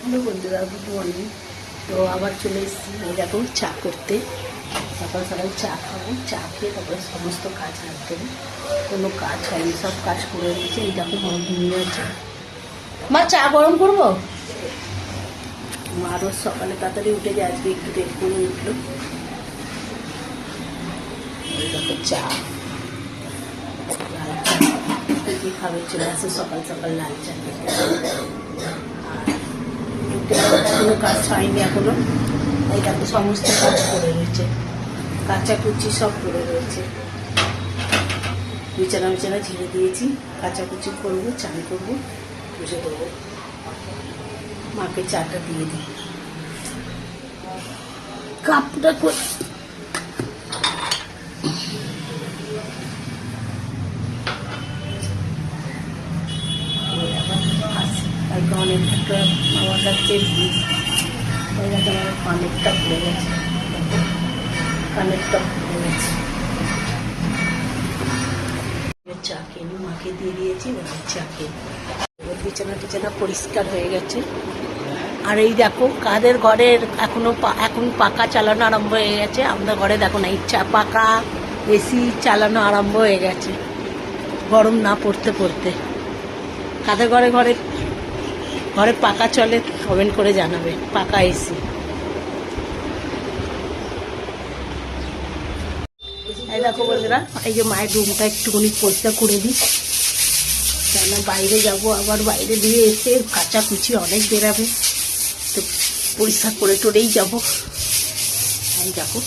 Hello বন্ধুরা, good morning. তো আবার চলে এসেছি এই দেখো চা করতে। সকাল সকাল চা খাবো, চা খেয়ে তারপরে সমস্ত কাজ হাত দেবো। কোনো কাজ হয়নি, সব কাজ করে রয়েছে। এই দেখো মা ঘুমিয়ে আছে। মা চা গরম করবো? মা রোজ সকালে তাড়াতাড়ি উঠে যায়, আজকে একটু দেরি করে উঠলো। এই দেখো চা, লাল চা কি খাবে চলে আসে সকাল সকাল লাল চা খেতে। কোনো কাজ হয়নি এখনো। এই দেখো সমস্ত কাজ করে রয়েছে, কাঁচা কুচি সব করে রয়েছে। বিছানা ঝেড়ে দিয়েছি, কাচাকুচি করবো, চান করবো, পুজো দেবো। মাকে চাটা দিয়ে দিই, কাপটা করে অনেকটা আমার কাছে কানেরটা খুলে গেছে, কানেরটা খুলে গেছে। চা খেয়ে মাকে দিয়ে দিয়েছি, চা খেয়ে বিছানা পরিষ্কার হয়ে গেছে। আর এই দেখো কাদের ঘরের এখন পাকা চালানো আরম্ভ হয়ে গেছে। আমাদের ঘরে দেখো না, ইচ্ছা পাকা এসি চালানো আরম্ভ হয়ে গেছে, গরম না পড়তে পড়তে। কাদের ঘরে পাকা চলে কমেন্ট করে জানাবে, পাকা এসি। এই দেখো বন্ধুরা, এই যে মায়ের রুমটা একটুখানি পরিষ্কার করে দিই, কেন বাইরে যাব, আবার বাইরে দিয়ে এসে কাঁচা কুচি অনেক বেরাবে, তো পরিষ্কার করে টোরেই যাবো। এই দেখো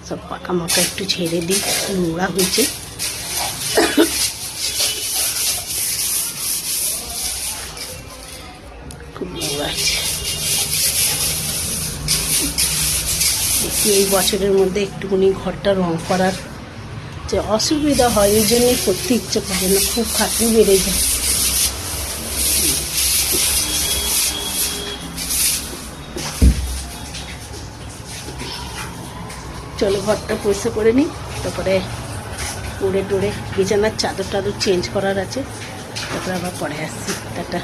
সব পাকা মাকা একটু ঝেড়ে দিই, নোংরা হয়েছে। খুব নোংরা আছে। এই বছরের মধ্যে একটুখানি ঘরটা রং করার যে অসুবিধা হয়, এই জন্যই করতে ইচ্ছে করে না, খুব খাটনি বেড়ে যায়। চলো ঘরটা পরিষ্কার করে নিই, তারপরে টোরে বিছানার চাদর টাদর চেঞ্জ করার আছে, তারপরে আবার পরে আসছি। টাটা।